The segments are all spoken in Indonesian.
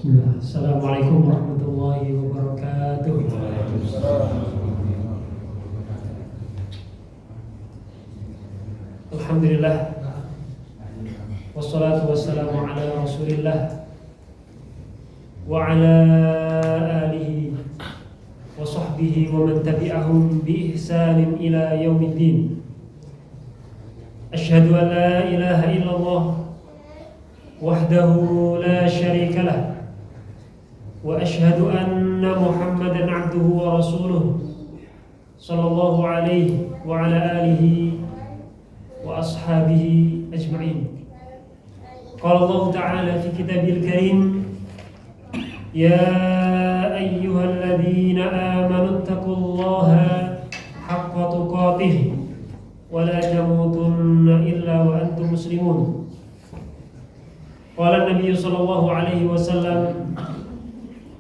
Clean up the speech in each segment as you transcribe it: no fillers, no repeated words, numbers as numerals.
Bismillah. Assalamualaikum warahmatullahi wabarakatuh. Alhamdulillah. Wassalatu wassalamu ala Rasulillah wa ala alihi wa sahbihi wa man tabi'ahum bi ihsanin ila yaumiddin. Asyhadu an la ilaha illallah wahdahu la syarika lah wa asyhadu anna Muhammadan abduhu wa rasuluh sallallahu alaihi wa ala alihi wa ashabihi ajma'in. Qala Allah ta'ala fi kitabil karim, ya ayyuhalladzina amanu taqullaha haqqa tuqatih wa la tamutunna illa wa antum muslimun. Qala Nabi sallallahu alaihi wasallam,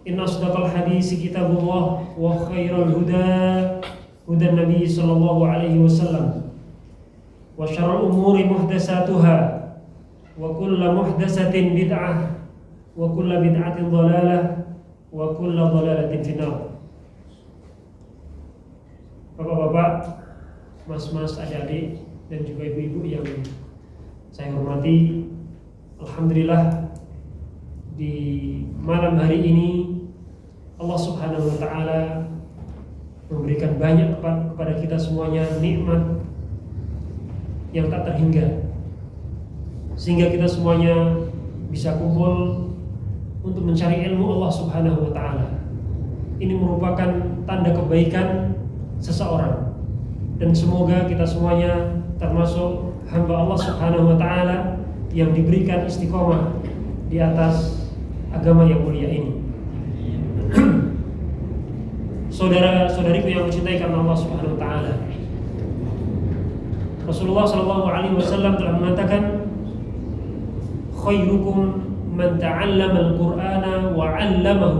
inna asdaqal hadisi kitabullah wa khairal huda hudan Nabi sallallahu alaihi wasallam wa syarrul umuri muhdatsatuha wa kullu muhdatsatin bid'ah wa kullu bid'atin dhalalah wa kullu dhalalatin finnar. Bapak-bapak, mas-mas, adik-adik dan juga ibu-ibu yang saya hormati, alhamdulillah di malam hari ini Allah Subhanahu wa taala memberikan banyak kepada kita semuanya nikmat yang tak terhingga, sehingga kita semuanya bisa kumpul untuk mencari ilmu Allah Subhanahu wa taala. Ini merupakan tanda kebaikan seseorang, dan semoga kita semuanya termasuk hamba Allah Subhanahu wa taala yang diberikan istiqomah di atas agama yang mulia ini. Saudara-saudariku yang mencintai karena Allah Subhanahu wa taala, Rasulullah sallallahu alaihi wasallam telah mengatakan, khairukum man ta'allama al-Qur'ana wa 'allamahu.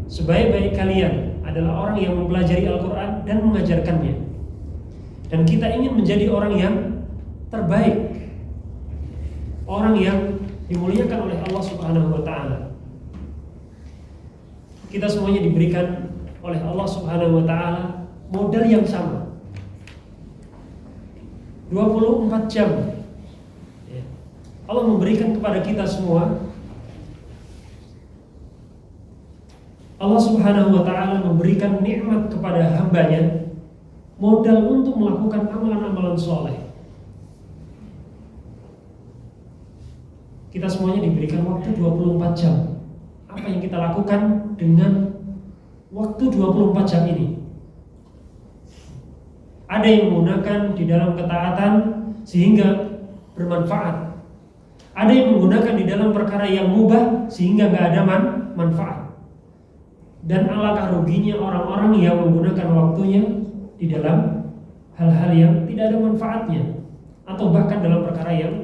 Sebaik-baik kalian adalah orang yang mempelajari Al-Qur'an dan mengajarkannya. Dan kita ingin menjadi orang yang terbaik, orang yang dimuliakan oleh Allah Subhanahu wa taala. Kita semuanya diberikan oleh Allah Subhanahu wa taala modal yang sama, 24 jam. Allah memberikan kepada kita semua, Allah Subhanahu wa taala memberikan nikmat kepada hambanya, modal untuk melakukan amalan-amalan soleh. Kita semuanya diberikan waktu 24 jam. Apa yang kita lakukan dengan waktu 24 jam ini? Ada yang menggunakan di dalam ketaatan sehingga bermanfaat. Ada yang menggunakan di dalam perkara yang mubah sehingga gak ada manfaat. Dan alangkah ruginya orang-orang yang menggunakan waktunya di dalam hal-hal yang tidak ada manfaatnya, atau bahkan dalam perkara yang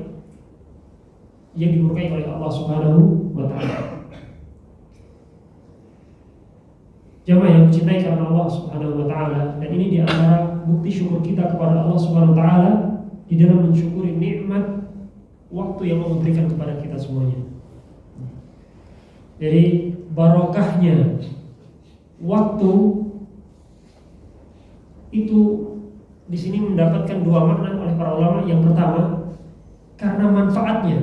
dimurkai oleh Allah Subhanahu wa taala. Jamaah yang mencintai karena Allah Subhanahu wa taala, dan ini di antara bukti syukur kita kepada Allah Subhanahu wa taala di dalam mensyukuri nikmat waktu yang Allah berikan kepada kita semuanya. Jadi barokahnya waktu itu di sini mendapatkan dua makna oleh para ulama. Yang pertama, karena manfaatnya.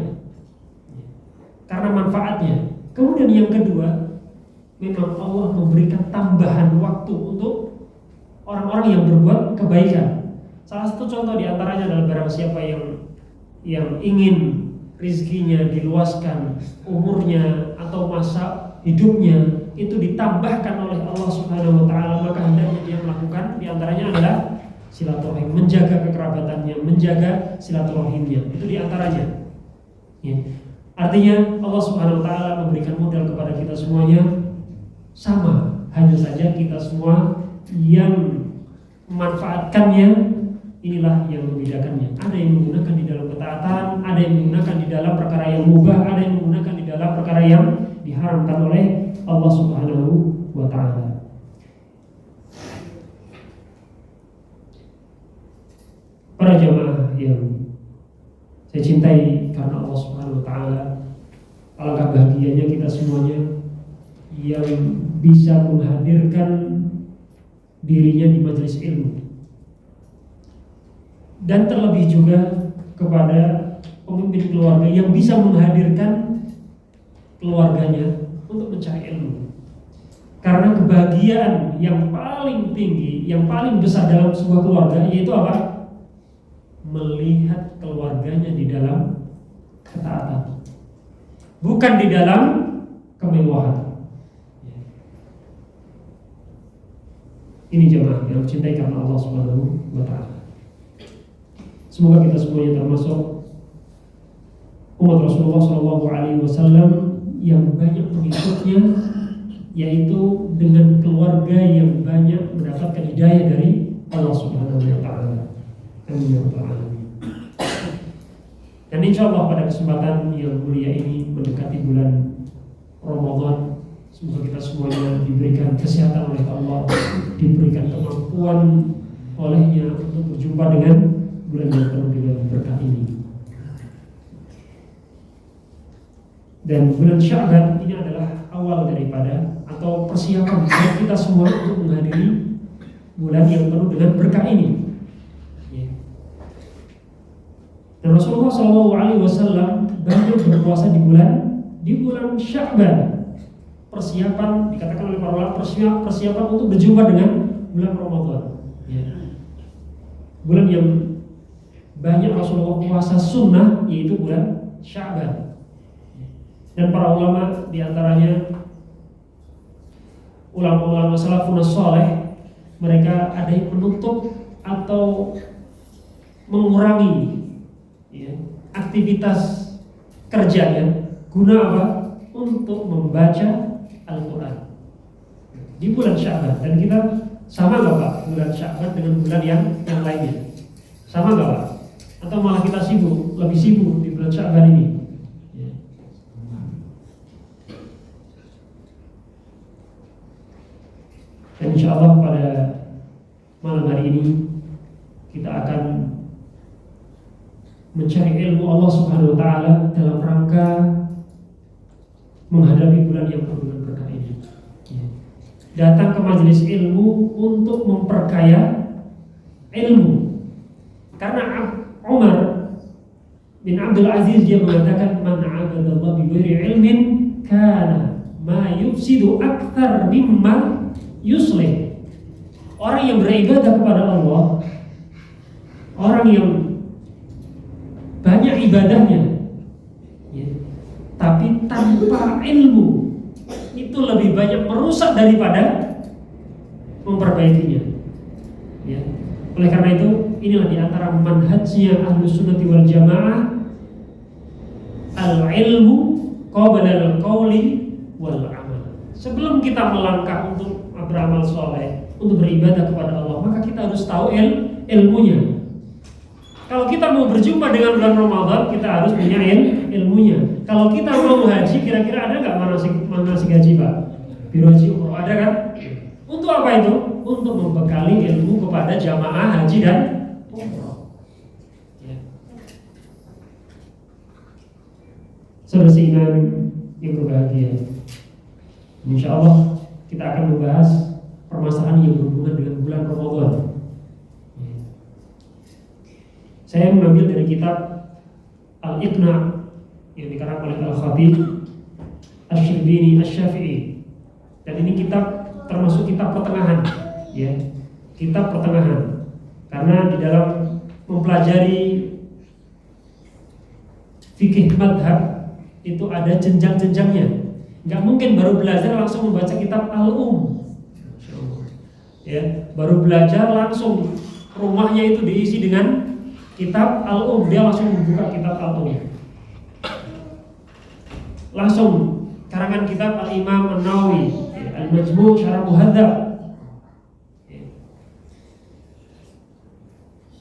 Kemudian yang kedua, memang Allah memberikan tambahan waktu untuk orang-orang yang berbuat kebaikan. Salah satu contoh di antaranya adalah barang siapa yang ingin rizkinya diluaskan, umurnya atau masa hidupnya itu ditambahkan oleh Allah Subhanahu wa taala, maka hendaknya dia melakukan, di antaranya adalah silaturahim, menjaga kekerabatannya, menjaga silaturahimnya. Itu di antaranya. Ya. Artinya Allah Subhanahu wa taala memberikan modal kepada kita semuanya sama, hanya saja kita semua yang memanfaatkannya, inilah yang membedakannya. Ada yang menggunakan di dalam ketaatan, ada yang menggunakan di dalam perkara yang mubah, ada yang menggunakan di dalam perkara yang diharamkan oleh Allah Subhanahu wa taala. Para jamaah yang saya cintai karena Allah Subhanahu wa taala, Alangkah bahagianya kita semuanya yang bisa menghadirkan dirinya di majelis ilmu, dan terlebih juga kepada pemimpin keluarga yang bisa menghadirkan keluarganya untuk mencari ilmu. Karena kebahagiaan yang paling tinggi, yang paling besar dalam sebuah keluarga yaitu apa? Melihat keluarganya di dalam ketaatan, bukan di dalam kemewahan. Ini jemaah yang cintai karena Allah Subhanahu wa Ta'ala. Semoga kita semuanya termasuk umat Rasulullah SAW yang banyak pengikutnya, yaitu dengan keluarga yang banyak mendapatkan hidayah dari Allah Subhanahu wa Ta'ala. Amin ya rabbal alamin. Dan insya Allah pada kesempatan yang mulia ini mendekati bulan Ramadan, semoga kita semuanya diberikan kesehatan oleh Allah, diberikan kemampuan olehnya untuk berjumpa dengan bulan yang penuh dengan berkah ini. Dan bulan Sya'ban ini adalah awal daripada atau persiapan kita semua untuk menghadiri bulan yang penuh dengan berkah ini. Dan Rasulullah SAW banyak berpuasa di bulan Sya'ban. Persiapan, dikatakan oleh para ulama, persiapan untuk berjumpa dengan bulan Ramadan. Bulan yang banyak Rasulullah puasa sunnah, yaitu bulan Sya'ban. Dan para ulama diantaranya ulama-ulama salafun saleh, mereka ada yang menutup atau mengurangi aktivitas kerjanya guna apa? Untuk membaca Al-Quran di bulan Sya'ban. Dan kita sama gak Pak bulan Sya'ban dengan bulan yang lainnya? Sama gak Pak? Atau malah kita lebih sibuk di bulan Sya'ban ini? Dan insya Allah pada malam hari ini kita akan mencari ilmu Allah Subhanahu wa Ta'ala dalam rangka menghadapi bulan yang penuh dengan berkah ini. Datang ke majelis ilmu untuk memperkaya ilmu. Karena Umar bin Abdul Aziz dia mengatakan, man 'abadallah bi ghairi ilmin kana ma yufsidu akthar mimma yuslih. Orang yang beribadah kepada Allah, orang yang banyak ibadahnya, tapi tanpa ilmu, itu lebih banyak merusak daripada memperbaikinya. Oleh karena itu, inilah diantara manhajnya Ahlus Sunnati wal Jamaah, al-ilmu qabla al-qawli wal amal. Sebelum kita melangkah untuk beramal soleh, untuk beribadah kepada Allah, maka kita harus tahu ilmunya. Kalau kita mau berjumpa dengan bulan Ramadan, kita harus punya ilmunya. Kalau kita mau haji, kira-kira ada nggak manasik haji Pak? Biro haji umroh ada kan? Untuk apa itu? Untuk membekali ilmu kepada jamaah haji dan umroh. Saudara seiman yang berbahagia, insya Allah kita akan membahas permasalahan yang berhubungan dengan bulan Ramadan. Saya mengambil dari kitab Al-Iqna yang dikarang oleh Al-Khatib Asy-Syibini Asy-Syafi'i. Dan ini kitab termasuk kitab pertengahan, kitab pertengahan. Karena di dalam mempelajari fikih madhab itu ada jenjang-jenjangnya. Nggak mungkin baru belajar langsung membaca kitab Al-Um. Baru belajar langsung rumahnya itu diisi dengan kitab Al-Um, dia langsung membuka kitab Al-Um. Langsung karangan kitab Al-Imam An-Nawawi, Al-Majmu' Syarah Muhadzab.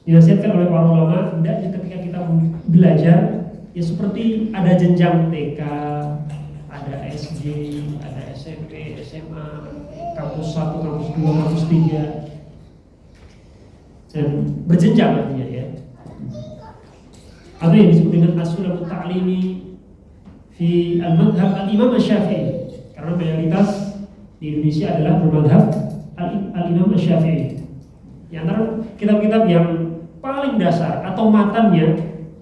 Dinasihatkan oleh para ulama, hendaknya ketika kita belajar, ya seperti ada jenjang TK, ada SD, ada SMP, SMA, kampus 1, kampus 2, kampus 3, dan berjenjang artinya atau yang disebut dengan as-sulamut ta'limi fi al-madhhab al-Imam Asy-Syafi'i, karena mayoritas di Indonesia adalah bermadhab al-Imam Asy-Syafi'i. Di antara kitab-kitab yang paling dasar atau matannya,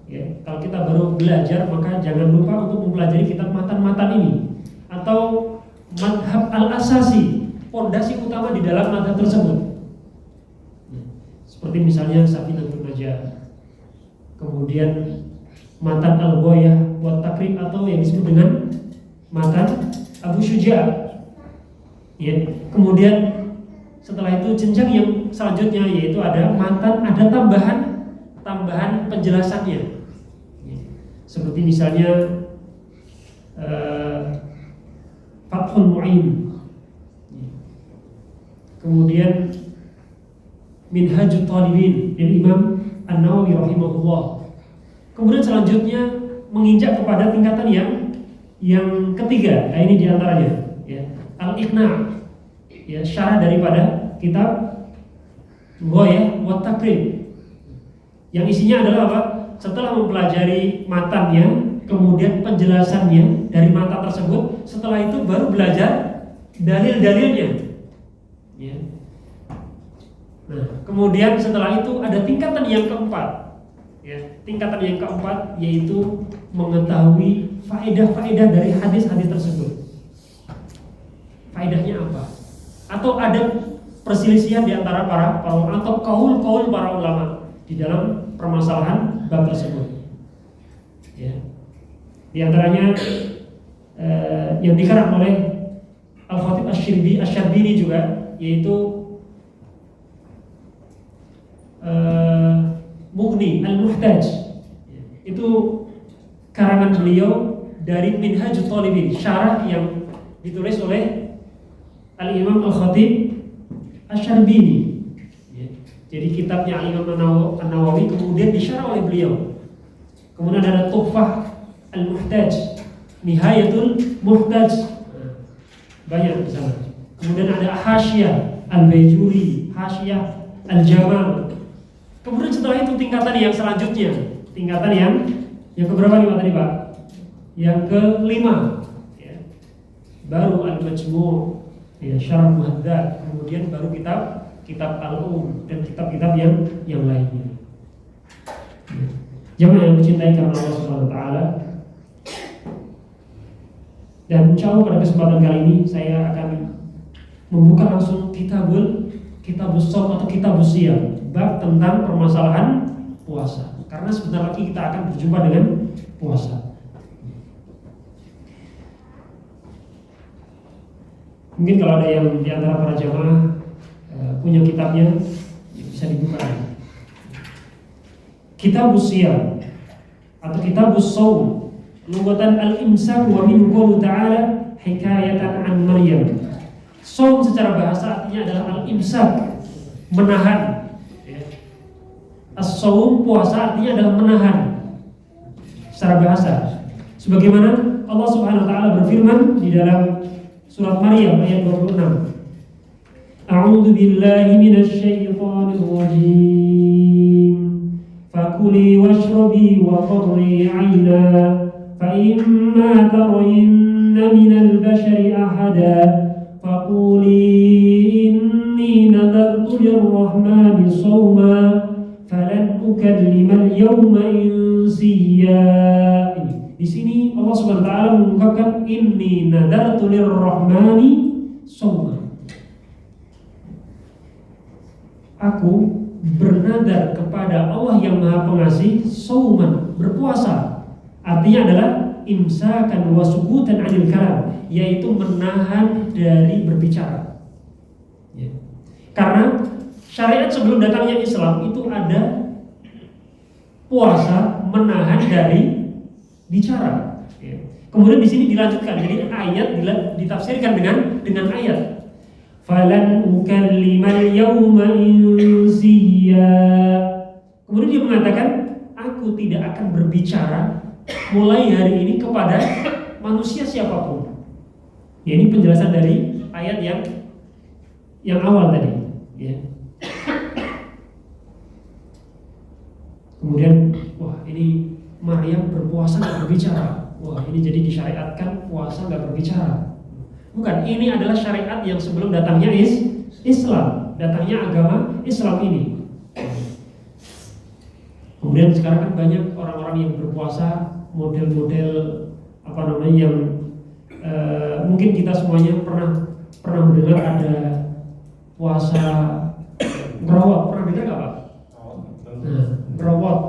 ya, kalau kita baru belajar maka jangan lupa untuk mempelajari kitab matan-matan ini atau madhab al-asasi, pondasi utama di dalam madhab tersebut. Seperti misalnya Safinatul Najah, kemudian matan al-Ghayah wa Taqrib atau yang disebut dengan matan Abu Syuja'. Ya, kemudian setelah itu jenjang yang selanjutnya yaitu ada matan, ada tambahan penjelasannya. Ya, seperti misalnya Fathul Mu'in. Ya. Kemudian Minhajut Talibin dari Imam An-Nawawi rahimahullah. Kemudian selanjutnya menginjak kepada tingkatan yang ketiga. Nah, ini diantaranya, ya, Al-Iqna', ya, syarah daripada kitab Ghayah wa Taqrib, yang isinya adalah apa? Setelah mempelajari matannya, kemudian penjelasannya dari matan tersebut, setelah itu baru belajar dalil-dalilnya. Ya. Nah, kemudian setelah itu ada tingkatan yang keempat. Ya, tingkatan yang keempat yaitu mengetahui faedah-faedah dari hadis-hadis tersebut. Faedahnya apa? Atau ada perselisihan di antara para ulama atau kaul para ulama di dalam permasalahan bab tersebut. Ya. Di antaranya yang dikarang oleh Al-Khatib Asy-Syarbini juga, yaitu Mughni Al-Muhtaj. Itu karangan beliau dari Minhajut Talibin, syarah yang ditulis oleh Al-Imam Al-Khatib Asy-Syarbini. Jadi kitabnya Al-Imam An-Nawawi kemudian disyarah oleh beliau. Kemudian ada Tuhfah Al-Muhtaj, Nihayatul Muhtaj, banyak di sana. Kemudian ada Hasyah Al-Baijuri, Hasyah Al-Jamal. Kemudian setelah itu tingkatan yang selanjutnya, tingkatan yang keberapa nih Pak tadi Pak? Yang kelima, ya. Baru Al-Majmu', ya, Syarah Muhadzab, kemudian baru kitab Al-Um dan kitab-kitab yang lainnya. Jamaah yang mencintai karena Allah Subhanahu wa taala. Dan insyaallah pada kesempatan kali ini saya akan membuka langsung kitabus shaum atau kitabus siyam, bab tentang permasalahan puasa. Karena sebentar lagi kita akan berjumpa dengan puasa. Mungkin kalau ada yang di antara para jamaah punya kitabnya, bisa dibuka. Kitabus siyam atau kitabus shaum, lughatan al-imsak wa min qawli ta'ala hikayatan an Maryam. Shaum secara bahasa artinya adalah al-imsak, menahan. As-shaum, puasa, artinya adalah menahan secara bahasa. Sebagaimana Allah Subhanahu wa taala berfirman di dalam surat Maryam ayat 26. A'udzu billahi minasy syaithanir rajim. Fakuli washrabi wa qarri 'aina fa imma tarayinna minal bashari ahada faquli inni nadartu lirrahmani shawma falan ukallimal yawma insiya. Di sini Allah Subhanahu wa taala mengungkapkan inni nadartu lirrahmani shawma. Aku bernadar kepada Allah yang Maha Pengasih shawman, berpuasa. Artinya adalah imsakan wa sukutan 'anil kalam, yaitu menahan dari berbicara. Ya. Karena syariat sebelum datangnya Islam itu ada puasa menahan dari bicara. Ya. Kemudian di sini dilanjutkan, jadi ayat ditafsirkan dengan ayat. Falan ukallimal yawma insiya. Kemudian dia mengatakan, aku tidak akan berbicara mulai hari ini kepada manusia siapapun. Ya, ini penjelasan dari ayat yang awal tadi. Ya. Kemudian, wah ini Maryam berpuasa dan berbicara. wah ini jadi disyariatkan puasa nggak berbicara. Bukan, ini adalah syariat yang sebelum datangnya Islam, datangnya agama Islam ini. Kemudian sekarang kan banyak orang-orang yang berpuasa model-model apa namanya yang mungkin kita semuanya pernah mendengar ada puasa ngerawat, pernah dengar nggak Pak? Nah, ngerawat,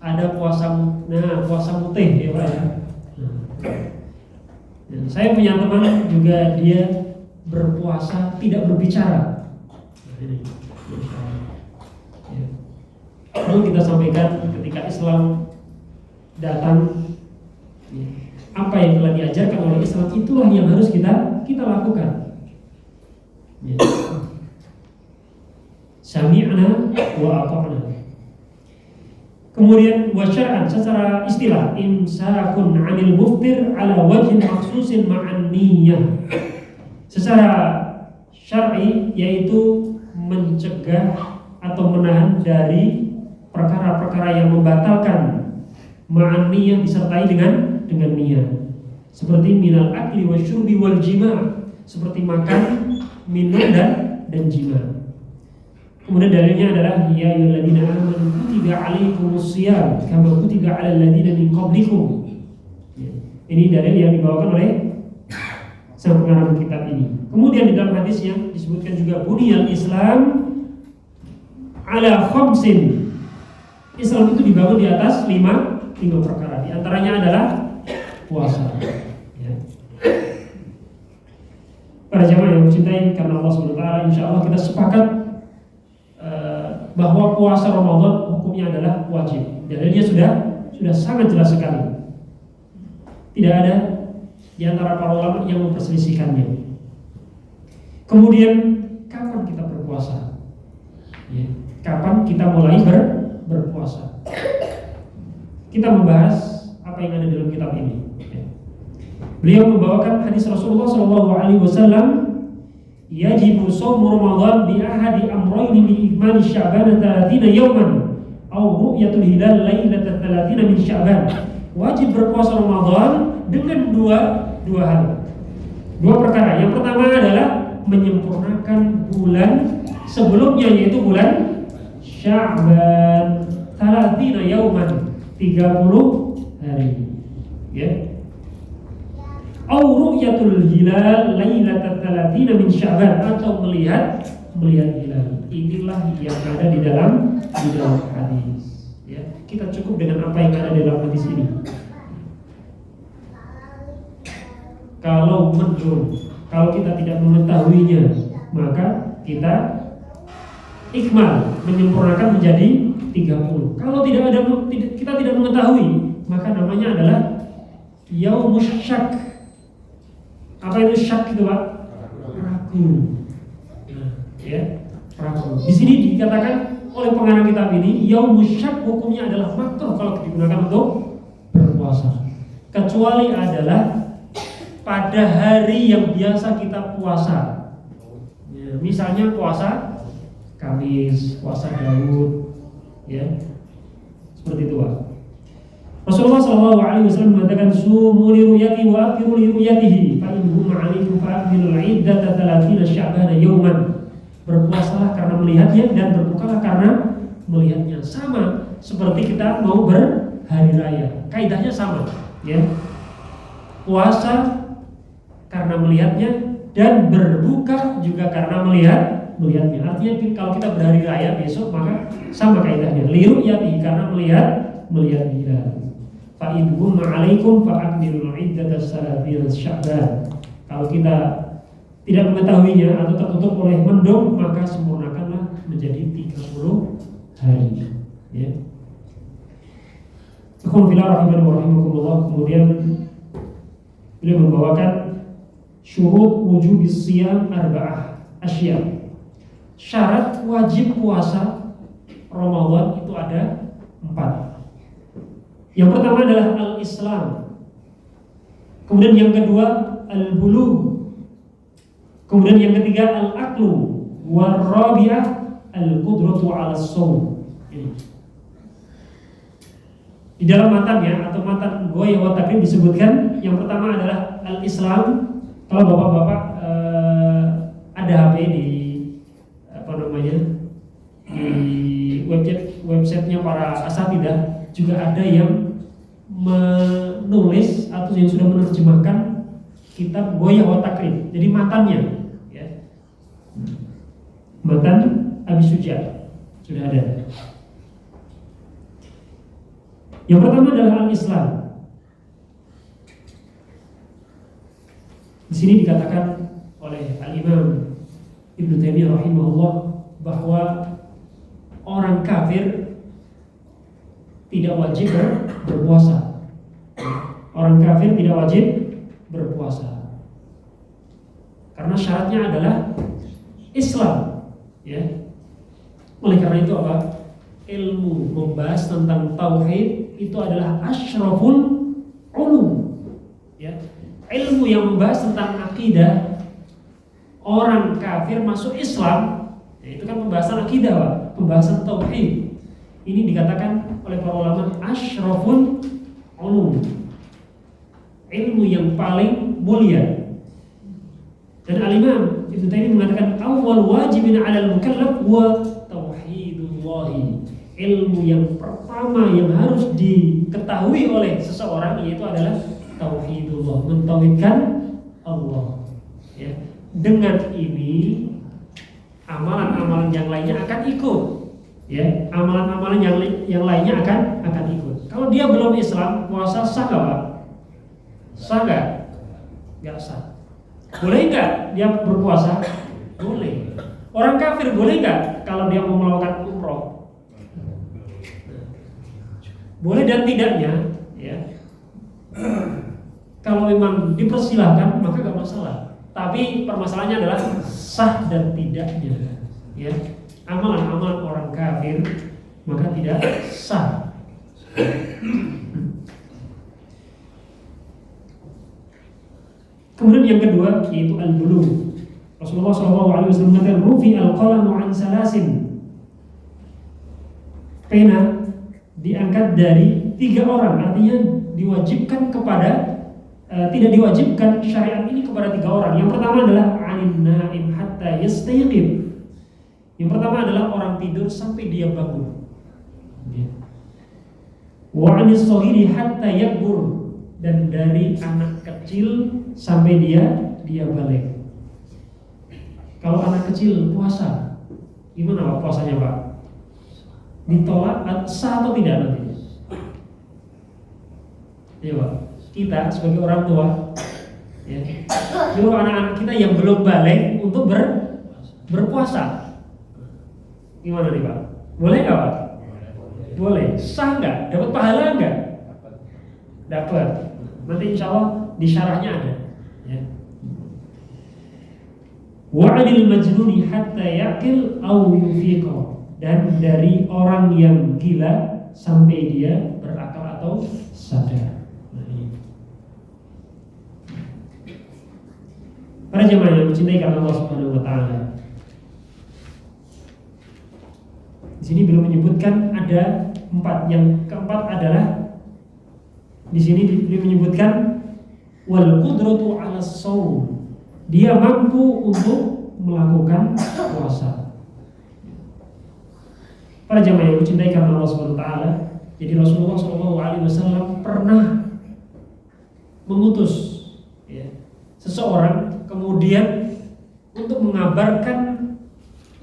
ada puasa mutih ya Pak ya. Nah, saya punya teman juga dia berpuasa tidak berbicara. Lalu kita sampaikan ketika Islam datang, apa yang telah diajarkan oleh Islam itulah yang harus kita lakukan. Sami'na wa ata'na. Kemudian wasyar'an secara istilah imsakun 'anil muftir 'ala wajhin makhsusin ma'an niyyah. Secara syar'i yaitu mencegah atau menahan dari perkara-perkara yang membatalkan ma'an niyyah disertai dengan niat. Seperti minal akli wasyurbi wal jima', seperti makan, minum dan jima'. Kemudian dalilnya adalah ya ayyuhalladzina amanu kutiba 'alaikumus shiyam kama kutiba 'alal ladzina min qablikum. Ini dalil yang dibawakan oleh sang pengarang kitab ini. Kemudian di dalam hadisnya disebutkan juga buniyal Islam ala khamsin. Islam itu dibangun di atas lima perkara. Di antaranya adalah puasa. Ya. Para jamaah yang mencintai karena Allah SWT, insya Allah kita sepakat bahwa puasa Ramadan hukumnya adalah wajib. Dalilnya sudah sangat jelas sekali. Tidak ada di antara para ulama yang memperselisihkannya. Kemudian kapan kita berpuasa? Ya. Kapan kita mulai berpuasa? Kita membahas apa yang ada dalam kitab ini. Beliau membawakan hadis Rasulullah SAW, yajibu shaumu Ramadan bi ahadi amrayni bi ikmali Sya'ban 30 yawman aw ru'yatul hilal lailatal 30 min Sya'ban. Wajib berpuasa Ramadan dengan dua hal. Dua perkara. Yang pertama adalah menyempurnakan bulan sebelumnya, yaitu bulan Sya'ban 30 yawman, 30 hari. Ya. Au ru'yatul hilal lailatal 30 min Sya'ban, atau melihat hilal. Inilah yang ada di dalam hadis. Ya, kita cukup dengan apa yang ada di dalam hadis ini. Kalau kita tidak mengetahuinya, maka kita ikmal, menyempurnakan menjadi 30. Kalau kita tidak mengetahui, maka namanya adalah yaumus syak. Apa itu syak itu Pak? Ragu. Ya, ragu. Di sini dikatakan oleh pengarang kitab ini, yaumus syak hukumnya adalah makruh kalau digunakan untuk berpuasa. Kecuali adalah pada hari yang biasa kita puasa. Ya, misalnya puasa Kamis, puasa Daud, ya, seperti itu Pak. Rasulullah SAW mengatakan sumu li ru'yati wa afiru li ru'yatihi fa in hum 'alaikum fa akmilu 'iddata 30 Sya'ban yawman. Berpuasalah karena melihatnya dan berbukalah karena melihatnya. Sama seperti kita mau berhari raya. Kaidahnya sama, ya. Puasa karena melihatnya dan berbuka juga karena melihatnya. Artinya kalau kita berhari raya besok, maka sama kaidahnya. Li ru'yatihi, karena melihat hilal. Fa idhum ma'alaikum fa akmilul 'iddata 30 Sya'ban. Kalau kita tidak mengetahuinya atau tertutup oleh mendung, maka sempurnakanlah menjadi 30 hari. Ya. Kemudian beliau membawakan syurut wujubis shiyam arba'ah asya. Syarat wajib puasa Ramadan itu ada 4. Yang pertama adalah al-Islam. Kemudian yang kedua al-bulugh. Kemudian yang ketiga al-aqlu. War-rabi'ah al-qudratu 'ala as-shaum. Di Di dalam matannya atau matan Ghoyah wa Takrib disebutkan yang pertama adalah al-Islam. Kalau bapak-bapak ada HP di apa namanya di websitenya para asatidah juga ada yang menulis atau yang sudah menerjemahkan kitab Ghoyah wa Takrib. Jadi matannya, ya, matan Abi Suja sudah ada. Yang pertama adalah al-Islam. Di sini dikatakan oleh Al-Imam Ibnu Taimiyah rahimahullah bahwa orang kafir tidak wajib berpuasa. Orang kafir tidak wajib berpuasa. Karena syaratnya adalah Islam, ya. Oleh karena itu apa? Ilmu membahas tentang tauhid itu adalah asyraful ulum, ya. Ilmu yang membahas tentang akidah orang kafir masuk Islam, ya, itu kan pembahasan akidah, Pak. Pembahasan tauhid. Ini dikatakan oleh para ulama asyraful ulum, ilmu yang paling mulia. Dan Al-Imam Ibnu Taimiyah mengatakan awal wajibin 'alal mukallaf wa tauhidullahi. Ilmu yang pertama yang harus diketahui oleh seseorang yaitu adalah tauhidullah, mentauhidkan Allah, ya. Dengan ini amalan-amalan yang lainnya akan ikut, ya. Amalan-amalan yang lainnya akan ikut. Kalau dia belum Islam, puasa sah nggak, Pak? Sah nggak? Nggak sah. Boleh nggak dia berpuasa? Boleh. Orang kafir boleh nggak kalau dia mau melakukan umroh? Boleh dan tidaknya, ya. Kalau memang dipersilahkan maka gak masalah. Tapi permasalahannya adalah sah dan tidaknya, ya. Amalan-amalan orang kafir maka tidak sah. Kemudian yang kedua yaitu al-bulugh. Rasulullah SAW mengatakan rufi al-qalamu an salasin. Pena diangkat dari 3 orang, artinya diwajibkan kepada tidak diwajibkan syariat ini kepada 3 orang. Yang pertama adalah anin naim hatta yastayqid. Yang pertama adalah orang tidur sampai dia bangun. Wa anis shaghiri hatta yakbur, dan dari anak kecil sampai dia balik. Kalau anak kecil puasa, gimana Pak puasanya, Pak? Ditolak sah atau tidak nanti? Ya, Pak. Kita sebagai orang tua, ya, nyuruh anak-anak kita yang belum balik untuk berpuasa. Gimana nih, Pak? Boleh nggak, Pak? Boleh. Sah nggak? Dapat pahala nggak? Dapat. Nanti insya Allah di syarahnya ada, ya. Wa'adil majnuni hatta yaqil aw yufiqa, dan dari orang yang gila sampai dia berakal atau sadar. Para jemaah yang mencintai karena Allah Subhanahu wa taala. Di sini belum menyebutkan ada 4. Yang keempat adalah di sini menyebutkan wal qudratu 'ala shaum. Dia mampu untuk melakukan puasa. Para jemaah yang mencintai karena Allah Subhanahu wa taala, jadi Rasulullah SAW pernah mengutus, ya, seseorang kemudian untuk mengabarkan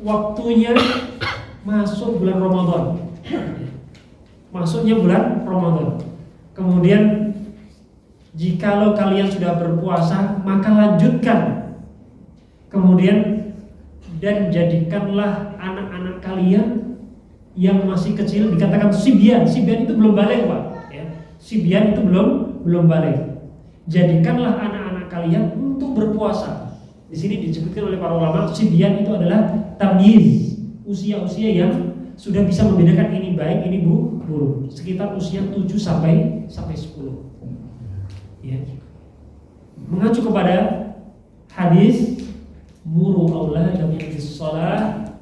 waktunya masuk bulan Ramadan. Masuknya bulan Ramadan. Kemudian jikalau kalian sudah berpuasa maka lanjutkan. Kemudian dan jadikanlah anak-anak kalian yang masih kecil, dikatakan sibyan. Sibyan itu belum balik, Pak, ya. Sibyan itu belum balik. Jadikanlah anak-anak kalian untuk berpuasa. Di sini disebutkan oleh para ulama, sibyan itu adalah tamyiz, usia-usia yang sudah bisa membedakan ini baik, ini buruk. Sekitar usia 7 sampai 10. Ya. Mengacu kepada hadis muru auladakum bis shalah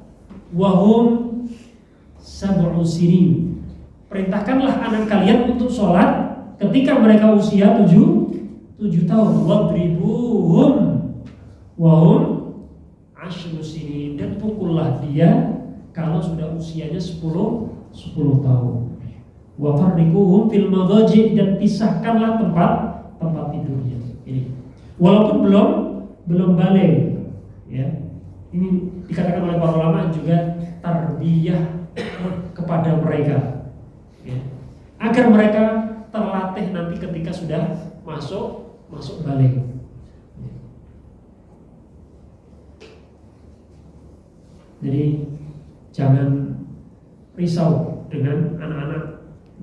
wa hum sab'u sinin. perintahkanlah anak kalian untuk sholat ketika mereka usia 7 tahun. Wadribuhum wahum asyru sinin, dan pukullah dia kalau sudah usianya 10 tahun. Wa farriquhum fil madhaji, dan pisahkanlah tempat tidurnya. Ini walaupun belum balik, ya. Ini dikatakan oleh para ulama juga tarbiyah kepada mereka, ya, agar mereka terlatih nanti ketika sudah masuk balik. Jadi jangan risau dengan anak-anak.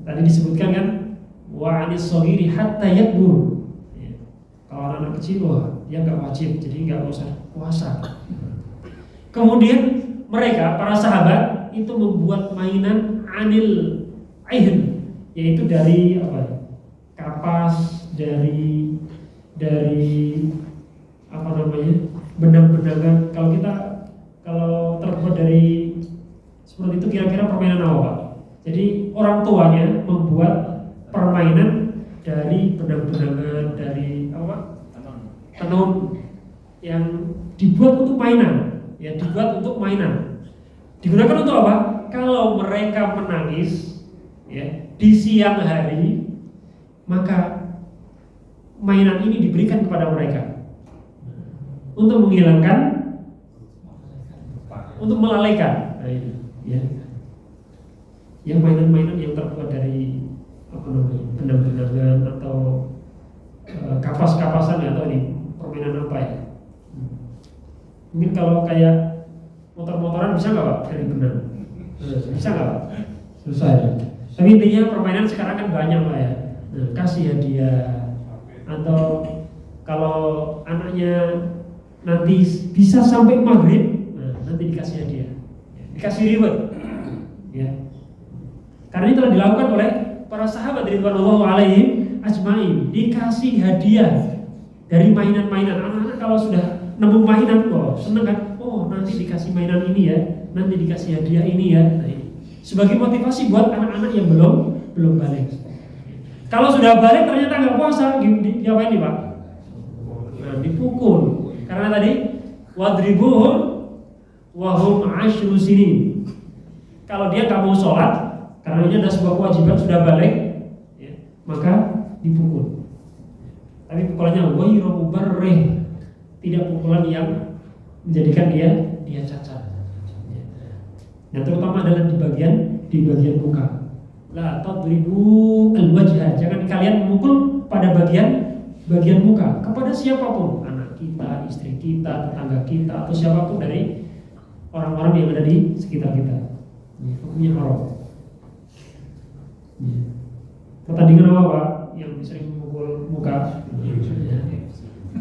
Tadi disebutkan kan, wa anis shaghiri hatta yakbur. Ya. Kalau anak kecil, dia nggak wajib, jadi nggak usah puasa. Kemudian mereka para sahabat itu membuat mainan anil aihin, yaitu dari kapas, dari benang-benangan. Kalau terbuat dari seperti itu, kira-kira permainan apa, Pak? Jadi orang tuanya membuat permainan dari benang-benangan, dari tenun yang dibuat untuk mainan, ya, dibuat untuk mainan. Digunakan untuk apa? Kalau mereka menangis, ya, di siang hari, maka mainan ini diberikan kepada mereka untuk menghilangkan, untuk melalaikan. Nah, ini, ya. Yang mainan-mainan yang terbuat dari benang-benangan atau kapas-kapasan, ya, atau ini permainan apa ya? Mungkin kalau kayak motor-motoran bisa nggak, Pak, dari benang? Bisa nggak, Pak? Susah ya. Tapi intinya permainan sekarang kan banyak, Pak, ya. Nah, kasih hadiah, atau kalau anaknya nanti bisa sampai maghrib, nanti dikasih hadiah, dikasih reward, ya. Karena ini telah dilakukan oleh para sahabat radhiyallahu alaihim ajmain, dikasih hadiah dari mainan-mainan. Anak-anak kalau sudah nemu mainan, seneng kan? Nanti dikasih mainan ini ya, nanti dikasih hadiah ini ya. Nah, ini sebagai motivasi buat anak-anak yang belum balik. Kalau sudah balik ternyata nggak puasa, diapain nih, Pak? Nah, dipukul. Karena tadi wadribuhum wahum asyru sinin. Kalau dia nggak mau sholat, karena ini ada sebuah kewajiban, sudah balik, ya, maka dipukul. Tapi pukulannya ghairu mubarrih, tidak pukulan yang menjadikan dia cacat. Yang terutama adalah di bagian muka. La tadribu al-wajha, jangan kalian memukul pada bagian muka kepada siapapun, anak kita, istri kita, tetangga kita, atau siapapun dari orang-orang yang ada di sekitar kita. Hukumnya haram. Pertandingan apa, Pak, yang sering memukul muka?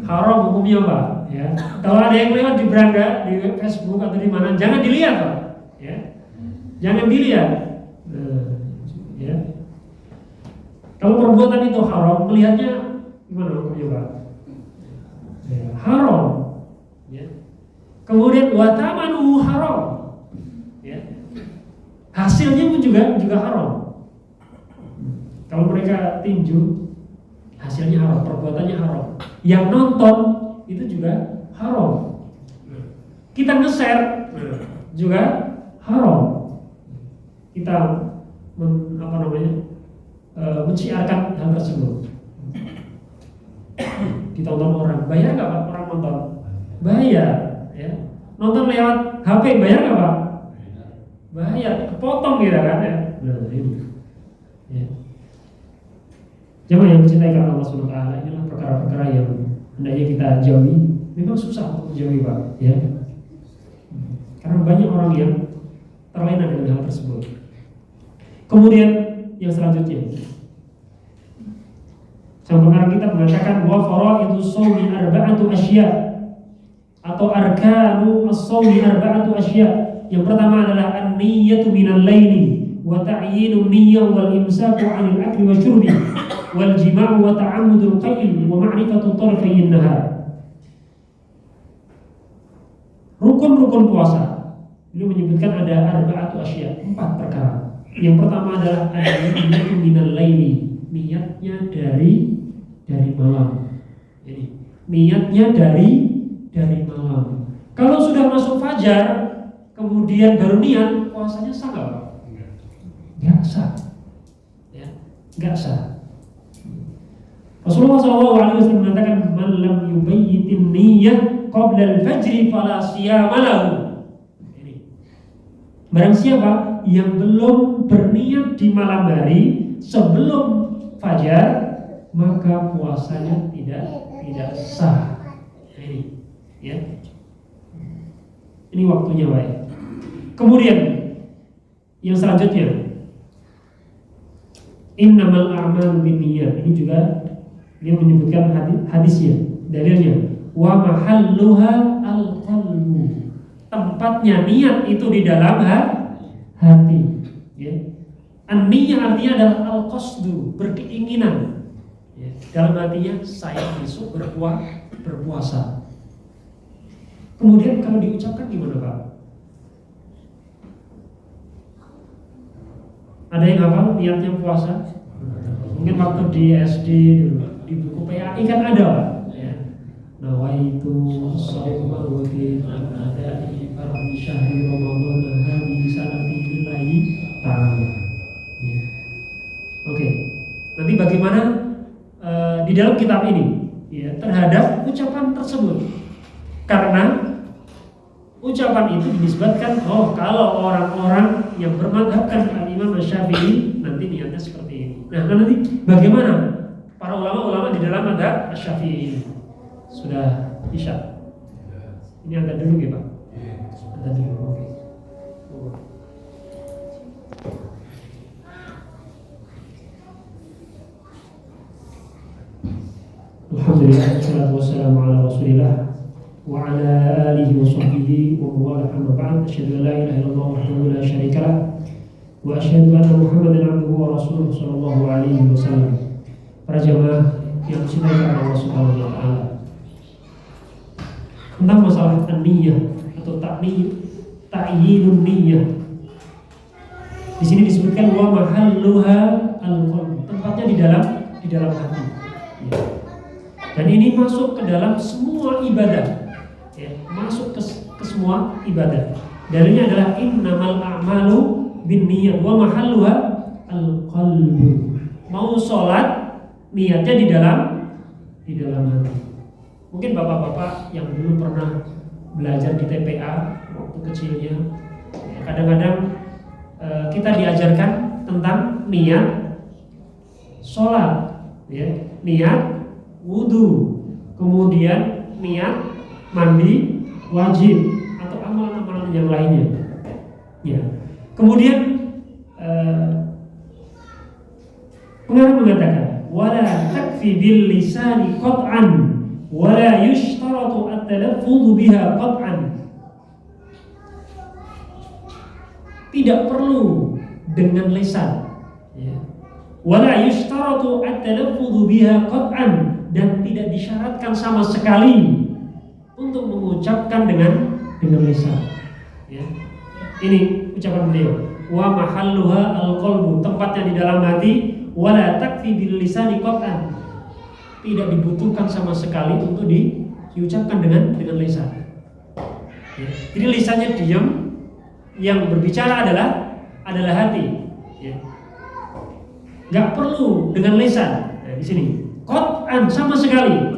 Haram hukumnya, Pak, ya. Kalau ada yang lewat di beranda, di Facebook atau di mana, jangan dilihat, Pak, ya. Jangan dilihat. Ya. Kalau perbuatan itu haram, melihatnya gimana hukumnya, Pak? Ya, haram. Ya. Kemudian watamanuhu haram. Ya. Hasilnya pun juga haram. Kalau mereka tinju, hasilnya haram, perbuatannya haram. Yang nonton itu juga haram. Kita nge-share juga haram. Kita menciarkan hal tersebut. Ditonton orang, bayar nggak, Pak, orang nonton? Bayar, ya. Nonton lewat HP, bayar nggak, Pak? Bayar, kepotong gitu kan, ya. Nah, ini, ya. Jemaah yang mencintai karena Allah Subhanahu wa taala, inilah perkara-perkara yang hendaknya kita jauhi. Memang susah untuk dijauhi, Pak, ya. Karena banyak orang yang terlena dengan hal tersebut. Kemudian yang selanjutnya, sang pengarang kita mengatakan wa faraidu shaumi arba'atu asya, atau arkanu as-shaumi arba'atu asya. Yang pertama adalah an-niyyatu minal laili wa ta'yinu niyyah wal imsaku 'anil akli wa syurbi wal jima'u wa ta'ammudul qail wa ma'rifatu tarfayn nahar. Rukun-rukun puasa ini menyebutkan ada arba'atu asya, 4 perkara. Yang pertama adalah niat minal laili, niatnya dari malam. Jadi niatnya dari malam. Kalau sudah masuk fajar, kemudian baru niat, puasanya sah nggak, Pak? Nggak sah, ya, nggak sah. Rasulullah SAW mengatakan, "Man lam yubayyitin niyyah qabla al-fajri fala siyama lahu." Barang siapa yang belum berniat di malam hari sebelum fajar, maka puasanya tidak sah. Ini, ya. Ini waktunya, Pak. Kemudian yang selanjutnya, innamal a'malu binniyat. Ini juga dia menyebutkan hadisnya, dalilnya, wa mahalluha al-qalbu. Tempatnya niat itu di dalam hati, ya. An-niyah artinya adalah al-qasdu, berkeinginan, ya. Dalam hatinya saya besok berpuasa. Kemudian kalau diucapkan gimana, Pak? Ada yang hafal niatnya puasa? Mungkin waktu di SD dulu, di buku PAI kan ada, Pak, ya. Nawaitu shauma wa adai fardi syahri Ramadan hadhihi sanati lillahi ta'ala. Ya. Oke. Nanti bagaimana di dalam kitab ini, ya, terhadap ucapan tersebut? Karena ucapan itu dinisbatkan, kalau orang-orang yang bermadhabkan Imam Syafi'i nanti niatnya seperti ini. Nah, nanti bagaimana para ulama-ulama di dalam madhab Syafi'i ini? Sudah isya. Ini agak dulu ya, Pak. Agak dulu. Oke. Alhamdulillah, wassalatu wassalamu ala Rasulillah wa ala alihi wa sahbihi wa man amma ba'd. Asyhadu an la ilaha illallah wahdahu la syarika lah wa asyhadu anna Muhammadan abduhu wa rasuluhu sallallahu alaihi wasallam. Para jamaah yang dicintai Allah Subhanahu wa taala, tentang masalah an-niyah atau ta'yinun niyah. Di sini disebutkan wa mahalluha al-qalb, tempatnya di dalam hati. Ya. Dan ini masuk ke dalam semua ibadah, ya, masuk ke semua ibadah. Dalilnya adalah innamal a'malu binniyat wa mahalluha al-qalb. Mau sholat, niatnya di dalam hati. Mungkin bapak-bapak yang dulu pernah belajar di TPA waktu kecilnya, ya, kadang-kadang kita diajarkan tentang niat sholat, ya, niat wudu, kemudian niat mandi wajib atau amalan-amalan yang lainnya, ya. Kemudian pengarang mengatakan wala takfi bil lisani qat'an wala yushtaratu at-talaffuz biha qat'an. Tidak perlu dengan lisan, ya. Wala yushtaratu at-talaffuz biha qat'an, dan tidak disyaratkan sama sekali untuk mengucapkan dengan lisan, ya. Ini ucapan beliau, wa mahalluha al-qalbu, tempatnya di dalam hati, wala takfi bil lisani qat'an, tidak dibutuhkan sama sekali untuk diucapkan dengan lisan, ya. Jadi lisannya diam, yang berbicara adalah hati, ya. Gak perlu dengan lisan. Nah, di sini qat'an sama sekali.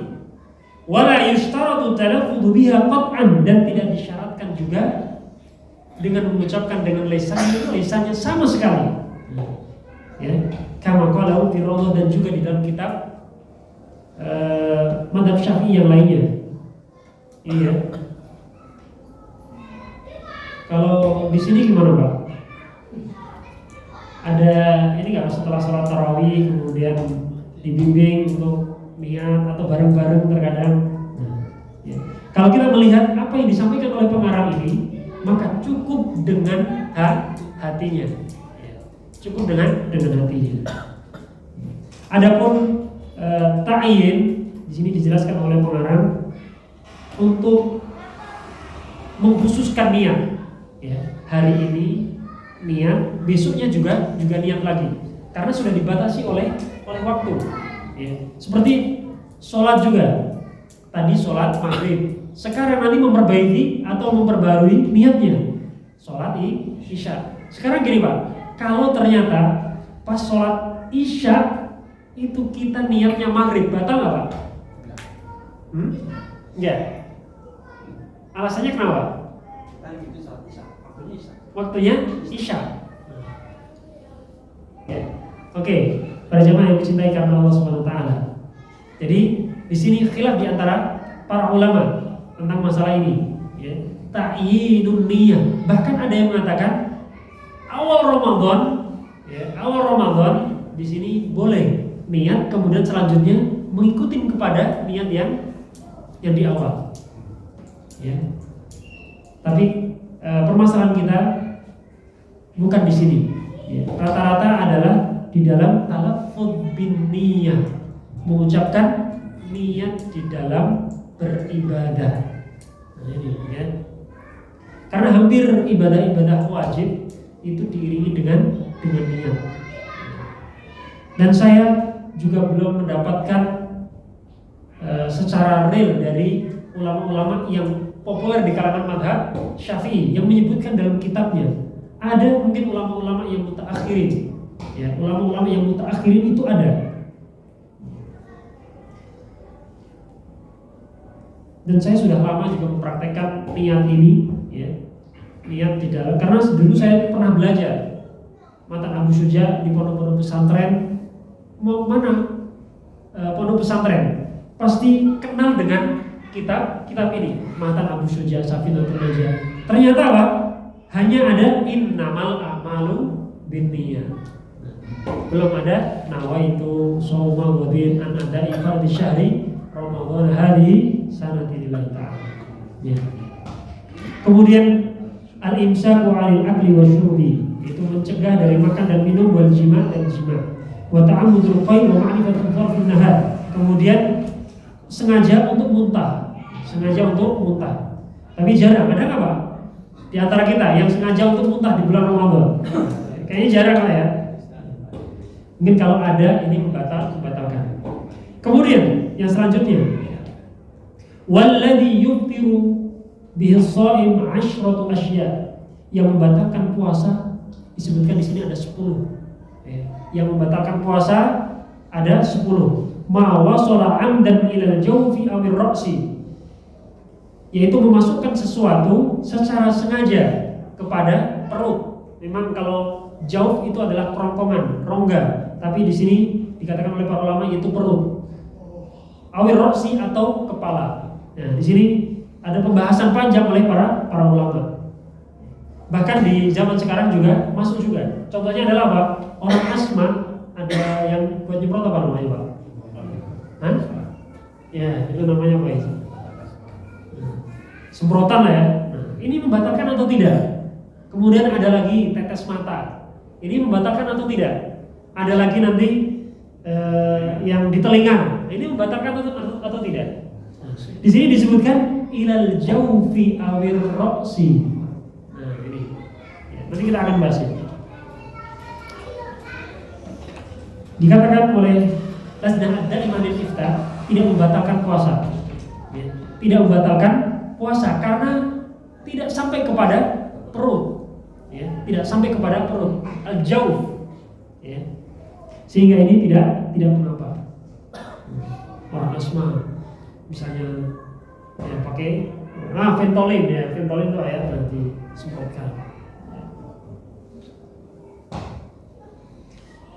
Wala yushtaratu talaffuz biha qat'an, dan tidak disyaratkan juga dengan mengucapkan dengan lisannya sama sekali. Ya, kama qala fi rawdah, dan juga di dalam kitab mazhab Syafi'i yang lainnya. Iya. Kalau di sini gimana, Pak? Ada ini nggak, setelah sholat tarawih kemudian dibimbing untuk niat atau bareng-bareng terkadang? Nah, ya. Kalau kita melihat apa yang disampaikan oleh pengarang ini, maka cukup dengan hatinya, ya. Cukup dengan hatinya. Adapun ta'yin di sini dijelaskan oleh pengarang untuk mengkhususkan niat, ya. Hari ini niat, besoknya juga niat lagi, karena sudah dibatasi oleh waktu. Ya. Seperti sholat juga, tadi sholat maghrib, sekarang nanti memperbaiki atau memperbarui niatnya sholat isya. Sekarang gini Pak, kalau ternyata pas sholat isya itu kita niatnya maghrib, batal nggak Pak? Ya. Alasannya kenapa? Waktunya isya. Ya. Oke, para jemaah yang dicintai karena Allah Subhanahu wa taala. Jadi di sini khilaf di antara para ulama tentang masalah ini, ya. Ta'yidun niyah. Bahkan ada yang mengatakan awal Ramadan, ya, awal Ramadan di sini boleh niat, kemudian selanjutnya mengikuti kepada niat yang di awal. Ya. Tapi permasalahan kita bukan di sini. Ya. Rata-rata adalah di dalam talaffuz bin niyah, mengucapkan niat di dalam beribadah. Nah, ini ya. Karena hampir ibadah-ibadah wajib itu diiringi dengan niat. Dan saya juga belum mendapatkan secara real dari ulama-ulama yang populer di kalangan mazhab Syafi'i yang menyebutkan dalam kitabnya. Ada mungkin ulama-ulama yang mutaakhirin, ya, ulama-ulama yang mutaakhirin itu ada. Dan saya sudah lama juga mempraktekkan niat ini, ya, niat di dalam, karena dulu saya pernah belajar matan Abu Syuja di pondok-pondok pesantren. Mau mana pondok pesantren pasti kenal dengan kitab ini, matan Abu Syuja Safinatul Najah. Ternyata apa? Hanya ada innamal a'malu binniyah. Belum ada nawaitu shauma ghadin an ada'i fardhi syahri Ramadan hari sanati lillahi ta'ala. Ya. Kemudian al-imsaku 'anil akli wasyurbi, itu mencegah dari makan dan minum, wal jima' dan jima'. Wa ta'ammudul qaid wa ma'rifatul dharfin nahar. Kemudian sengaja untuk muntah. Tapi jarang, ada nggak Pak? Di antara kita yang sengaja untuk muntah di bulan Ramadan? Kayaknya jarang lah ya. Mungkin kalau ada, ini membatalkan. Kemudian yang selanjutnya, walladzi yuftiru bihi shaim 'ashratu asya, yang membatalkan puasa disebutkan di sini ada 10. Yang membatalkan puasa ada 10. Ma wasala 'amdan ilal jawfi awir ra'si, yaitu memasukkan sesuatu secara sengaja kepada perut. Memang kalau jawf itu adalah kerongkongan, rongga, tapi di sini dikatakan oleh para ulama yaitu perut. Awir ra'si atau kepala. Nah, di sini ada pembahasan panjang oleh para ulama. Bahkan di zaman sekarang juga masuk juga. Contohnya adalah apa? Orang asma, ada yang buat nyemprot apa namanya Pak? Hah? Ya, itu namanya apa ya? Semprotan lah ya. Nah, ini membatalkan atau tidak? Kemudian ada lagi tetes mata. Ini membatalkan atau tidak? Ada lagi nanti yang di telinga. Ini membatalkan atau tidak? Di sini disebutkan ilal jawfi awir ra'si. Nah, ini. Ya, nanti kita akan bahas ini. Dikatakan oleh Lasdan Ad-Daim al-Iftah tidak membatalkan puasa. Ya, tidak membatalkan puasa karena tidak sampai kepada perut, ya, tidak sampai kepada perut, jauh, ya, sehingga ini tidak mengapa. Orang asma misalnya ya, pakai Ventolin, ya, Ventolin itu ya nanti semprotkan, ya.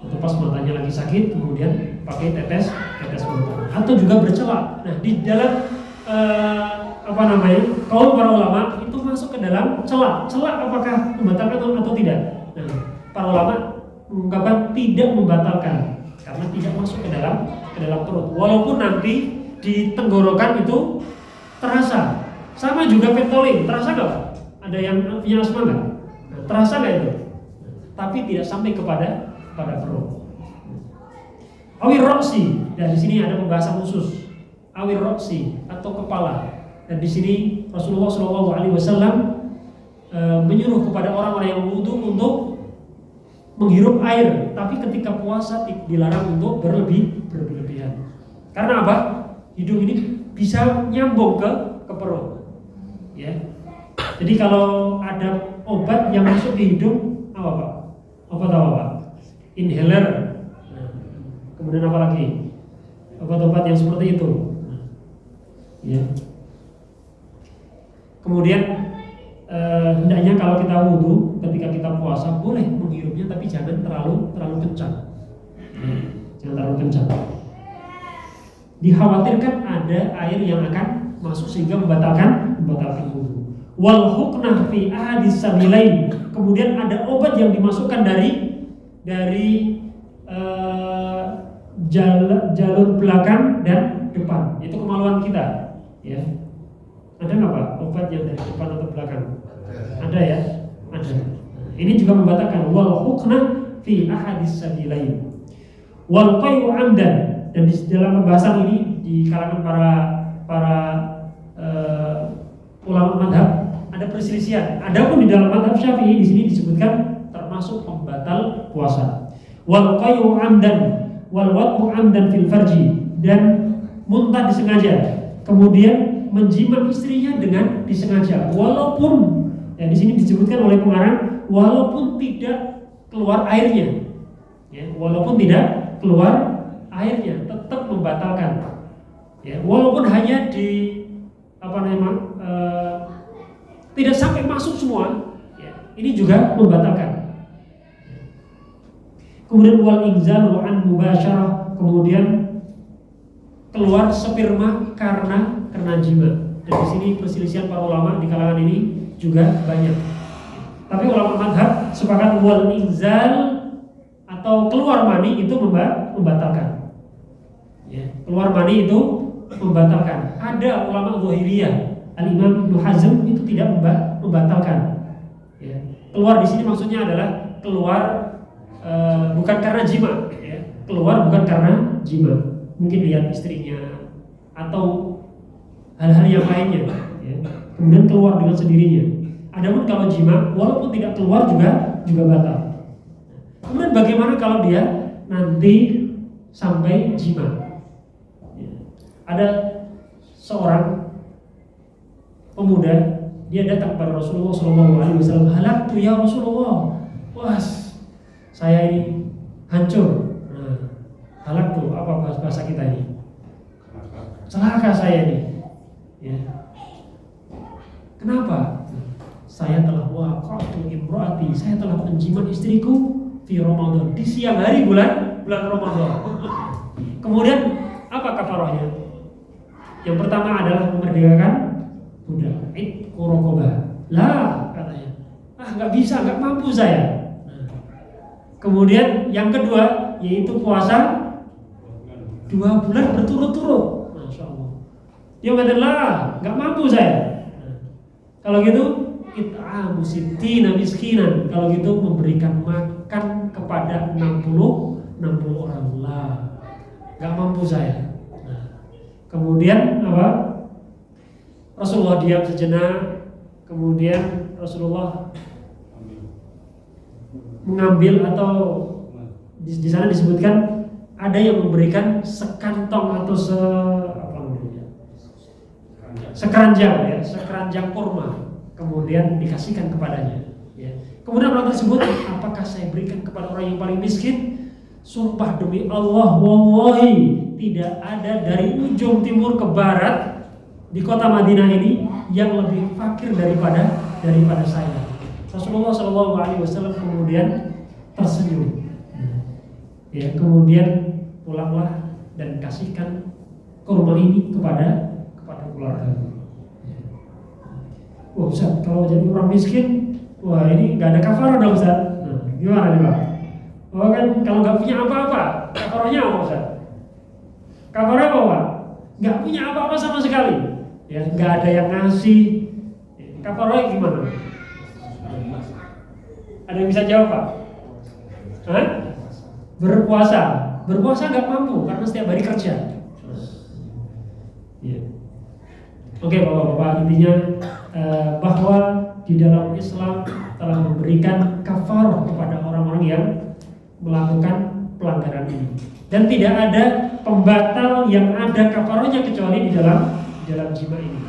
Atau pas matanya lagi sakit kemudian pakai tetes mata, atau juga bercelak. Nah, di dalam kaul para ulama itu masuk ke dalam celak apakah membatalkan atau tidak. Nah, para ulama mengungkapkan tidak membatalkan karena tidak masuk ke dalam perut, walaupun nanti di tenggorokan itu terasa. Sama juga Ventolin, terasa nggak? Ada yang punya asma nggak? Nah, terasa nggak itu? Tapi tidak sampai kepada perut. Awir roksi, dan di sini ada pembahasan khusus. Awir roksi atau kepala, dan di sini Rasulullah SAW menyuruh kepada orang-orang yang berwudu untuk menghirup air, tapi ketika puasa dilarang untuk berlebihan. Karena apa? Hidung ini bisa nyambung ke perut. Ya. Jadi kalau ada obat yang masuk ke hidung, apa Pak? Obat apa Pak? Inhaler. Kemudian apa lagi? Obat-obat yang seperti itu. Ya. Kemudian hendaknya kalau kita wudhu ketika kita puasa boleh menghirupnya, tapi jangan terlalu kencang. Jangan terlalu kencang. Dikhawatirkan ada air yang akan masuk sehingga membatalkan wudhu. Wal huknah fi ahadis sabilain. Kemudian ada obat yang dimasukkan dari jalur belakang dan depan. Itu kemaluan kita, ya. Ada nggak Pak obat yang dari depan atau belakang? Ada ya, ada. Ini juga membatalkan. Wal huknah fi ahadis sabilain. Wal qai'u amdan. Dan di dalam pembahasan ini di kalangan para ulama madhab ada perselisihan. Adapun di dalam madhab Syafi'i di sini disebutkan termasuk pembatal puasa. Wal qai'u amdan wal wad'u amdan fil farji, dan muntah disengaja, kemudian menjimat istrinya dengan disengaja, walaupun ya di sini disebutkan oleh pengarang walaupun tidak keluar airnya, ya, walaupun tidak keluar airnya tetap membatalkan, ya, walaupun hanya di tidak sampai masuk semua, ya, ini juga membatalkan. Kemudian wal inzal an mubasyarah, kemudian keluar sperma karena jima. Dan di sini perselisihan para ulama di kalangan ini juga banyak. Tapi ulama madhab sepakat wal inzal atau keluar mani itu membatalkan. Ya, keluar mani itu membatalkan. Ada ulama Zahiriyah, Al-Imam Ibnu Hazm itu tidak membatalkan. Ya. Keluar di sini maksudnya adalah keluar bukan karena jima, ya. Keluar bukan karena jima. Mungkin lihat istrinya atau hal-hal yang lainnya, ya. Kemudian keluar dengan sendirinya. Adapun kalau jima, walaupun tidak keluar juga batal. Kemudian bagaimana kalau dia nanti sampai jima? Ya. Ada seorang pemuda, dia datang kepada Rasulullah SAW. Halaktu ya Rasulullah, wah saya ini hancur. Nah, halaktu apa bahasa kita ini? Celaka saya ini. Ya. Kenapa? Saya telah waqa'tu imraati, saya telah menjimat istriku di Ramadan, di siang hari bulan Ramadan. Kemudian apa kafarahnya? Yang pertama adalah memerdekakan budak, itqu raqabah. Lah, katanya. Enggak bisa, enggak mampu saya. Kemudian yang kedua yaitu puasa 2 bulan berturut-turut. Masya Allah. Dia mengatakan, nggak mampu saya. Kalau gitu, it'amu sittina miskinan. Kalau gitu memberikan makan kepada 60 orang. Lah, nggak mampu saya. Kemudian apa? Rasulullah diam sejenak. Kemudian Rasulullah mengambil, atau di sana disebutkan ada yang memberikan sekantong atau sekeranjang, ya, sekeranjang kurma, kemudian dikasihkan kepadanya. Ya. Kemudian orang tersebut, apakah saya berikan kepada orang yang paling miskin? Sumpah demi Allah, wallahi tidak ada dari ujung timur ke barat di kota Madinah ini yang lebih fakir daripada saya. Rasulullah SAW kemudian tersenyum. Ya, kemudian pulanglah dan kasihkan kurma ini kepada keluarga. Wah Ustaz, kalau jadi orang miskin, wah ini nggak ada kafarah dong Ustaz. Gimana nih Pak? Oh kan kalau nggak punya apa-apa, kafarahnya apa Ustaz? Kafarah apa Pak? Nggak punya apa-apa sama sekali. Ya, nggak ada yang ngasih. Kafarahnya gimana? Ada yang bisa jawab Pak? Hah? Berpuasa nggak mampu karena setiap hari kerja. Ya. Oke Bapak-bapak, intinya bahwa di dalam Islam telah memberikan kafarah kepada orang-orang yang melakukan pelanggaran ini. Dan tidak ada pembatal yang ada kafarahnya kecuali di dalam jima ini.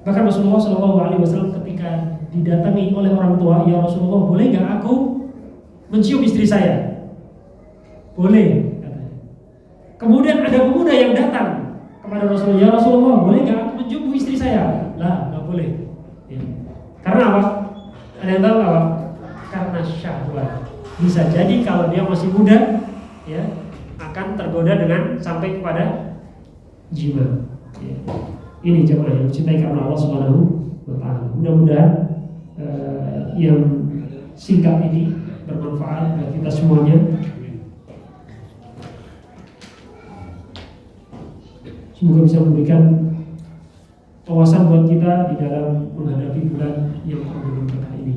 Bahkan Rasulullah SAW ketika didatangi oleh orang tua, ya Rasulullah, boleh nggak aku mencium istri saya? Boleh, katanya. Kemudian ada pemuda yang datang kepada Rasulullah, ya Rasulullah, boleh nggak aku mencium istri saya? Lah, nggak boleh. Ya. Karena apa? Ada yang tahu apa? Karena syahwat. Bisa jadi kalau dia masih muda, ya, akan tergoda dengan sampai kepada jima. Ya. Ini jemaah yang dicintai karena Allah Subhanahu wa Ta'ala. Mudah-mudahan yang singkat ini bermanfaat bagi kita semuanya. Semoga bisa memberikan wawasan buat kita di dalam menghadapi bulan yang penuh berkah ini.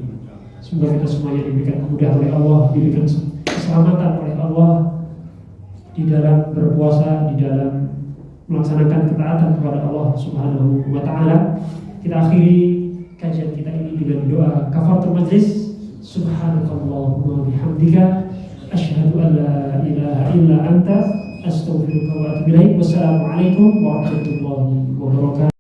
Semoga kita semuanya diberikan kemudahan oleh Allah, diberikan keselamatan oleh Allah di dalam berpuasa, di dalam melaksanakan ketaatan kepada Allah Subhanahu wa Ta'ala. Kita akhiri kajian kita ini dengan doa kafaratul majlis. Subhanakallahumma bihamdika asyhadu an la ilaha illa anta astaghfiruka wa atubu ilaik. Wassalamualaikum warahmatullahi wabarakatuh.